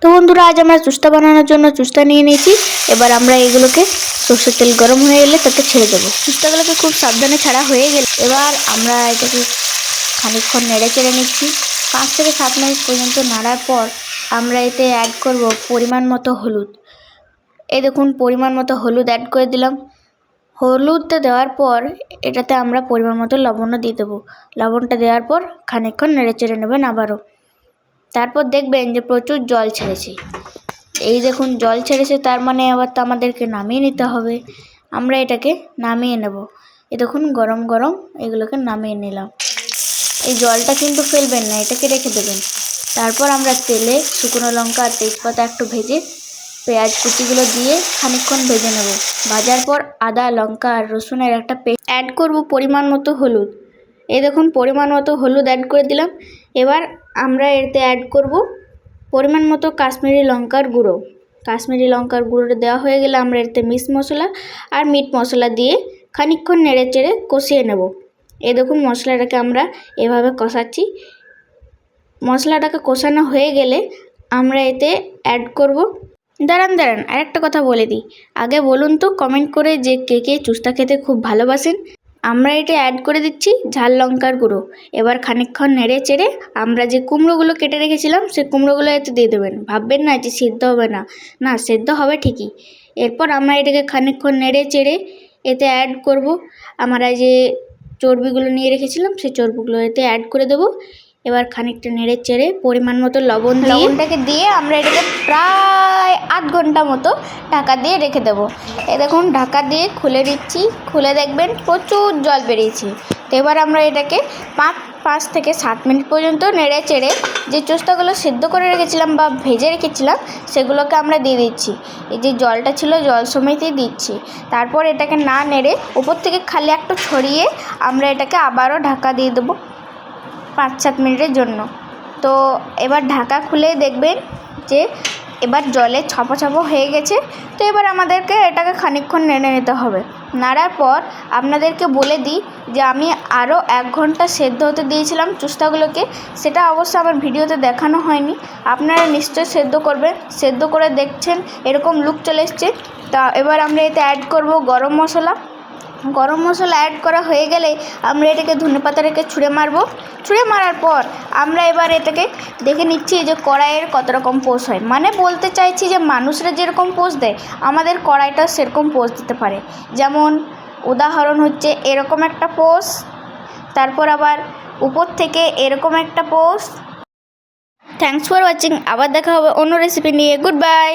তো বন্ধুরা, আজ আমরা চুস্তা বানানোর জন্য চুস্তা নিয়ে নিয়েছি। এবার আমরা এগুলোকে সর্ষের তেল গরম হয়ে এলে তাতে ছেড়ে দেবো। চুস্তাগুলোকে খুব সাবধানে ছাড়া হয়ে গেলে এবার আমরা এটাকে খানিকক্ষণ নেড়ে চেড়ে নিচ্ছি। 5 থেকে 7 মিনিট পর্যন্ত নাড়ার পর আমরা এতে অ্যাড করব পরিমাণ মতো হলুদ। এই দেখুন, পরিমাণ মতো হলুদ অ্যাড করে দিলাম। হলুদটা দেওয়ার পর এটাতে আমরা পরিমাণ মতো লবণও দিয়ে দেবো। লবণটা দেওয়ার পর খানিকক্ষণ নেড়ে চেড়ে নেবেন আবারও। তারপর দেখবেন যে প্রচুর জল ছেড়েছে। এই দেখুন, জল ছেড়েছে, তার মানে আবার তো আমাদেরকে নামিয়ে নিতে হবে। আমরা এটাকে নামিয়ে নেব। এই দেখুন, গরম গরম এগুলোকে নামিয়ে নিলাম। এই জলটা কিন্তু ফেলবেন না, এটাকে রেখে দেবেন। তারপর আমরা তেলে শুকনো লঙ্কা আর তেজপাতা একটু ভেজে পেঁয়াজ কুচিগুলো দিয়ে খানিকক্ষণ ভেজে নেব। ভাজার পর আদা, লঙ্কা আর রসুনের একটা পেস্ট অ্যাড করব। পরিমাণ মতো হলুদ, এই দেখুন পরিমাণ মতো হলুদ অ্যাড করে দিলাম। এবার আমরা এতে অ্যাড করব পরিমাণ মতো কাশ্মীরি লঙ্কার গুঁড়ো। কাশ্মীরি লঙ্কার গুঁড়োটা দেওয়া হয়ে গেলে আমরা এতে মিক্স মশলা আর মিট মশলা দিয়ে খানিকক্ষণ নেড়ে চেড়ে কষিয়ে নেব। এই দেখুন, মশলাটাকে আমরা এভাবে কষাচ্ছি। মশলাটাকে কষানো হয়ে গেলে আমরা এতে অ্যাড করব। দাঁড়ান আরেকটা কথা বলে দিই। আগে বলুন তো কমেন্ট করে যে কে কে চুস্তা খেতে খুব ভালোবাসেন। আমরা এটা অ্যাড করে দিচ্ছি ঝাল লঙ্কার গুঁড়ো। এবার খানিকক্ষণ নেড়ে চেড়ে আমরা যে কুমড়োগুলো কেটে রেখেছিলাম সেই কুমড়োগুলো এতে দিয়ে দেবেন। ভাববেন না যে সেদ্ধ হবে না, না সেদ্ধ হবে ঠিকই। এরপর আমরা এটাকে খানিকক্ষণ নেড়ে চেড়ে এতে অ্যাড করব আমরা যে চর্বিগুলো নিয়ে রেখেছিলাম সেই চর্বিগুলো এতে অ্যাড করে দেবো। এবার খানিকটা নেড়ে চেড়ে পরিমাণ মতো লবণটাকে দিয়ে আমরা এটাকে প্রায় 8 ঘন্টা মতো ঢাকা দিয়ে রেখে দেবো। এই দেখুন, ঢাকা দিয়ে খুলে দিচ্ছি। খুলে দেখবেন প্রচুর জল বেরিয়েছে। তো এবার আমরা এটাকে 5 থেকে 7 মিনিট পর্যন্ত নেড়ে চেড়ে যে চোস্তাগুলো সেদ্ধ করে রেখেছিলাম বা ভেজে রেখেছিলাম সেগুলোকে আমরা দিয়ে দিচ্ছি। এই যে জলটা ছিল জল সমেতই দিচ্ছি। তারপর এটাকে না নেড়ে উপর থেকে খালি একটু ছড়িয়ে আমরা এটাকে আবারও ঢাকা দিয়ে দেবো 5-7 মিনিটের জন্য। তো এবার ঢাকা খুলে দেখবেন যে এবার জলে ছাপা হয়ে গেছে। তো এবার আমাদেরকে এটাকে খানিকক্ষণ নেড়ে নিতে হবে। নাড়ার পর আপনাদেরকে বলে দিই যে আমি আরও 1 ঘন্টা সেদ্ধ হতে দিয়েছিলাম চুস্তাগুলোকে। সেটা অবশ্য আমার ভিডিওতে দেখানো হয়নি। আপনারা নিশ্চয়ই সেদ্ধ করবেন। সেদ্ধ করে দেখছেন এরকম লুক চলে এসছে। তা এবার আমরা এতে অ্যাড করব গরম মশলা। গরম মশলা অ্যাড করা হয়ে গেলে আমরা এটাকে ধনেপাতা রেখে ছুঁড়ে মারবো। ছুঁড়ে মারার পর আমরা এবার এটাকে দেখে নিচ্ছি যে কড়াইয়ের কত রকম পোষ হয়। মানে বলতে চাইছি যে মানুষরা যেরকম পোষ দেয় আমাদের কড়াইটা সেরকম পোষ দিতে পারে। যেমন উদাহরণ হচ্ছে এরকম একটা পোষ, তারপর আবার উপর থেকে এরকম একটা পোষ। Thanks for watching. আবার দেখা হবে অন্য রেসিপি নিয়ে। Good bye.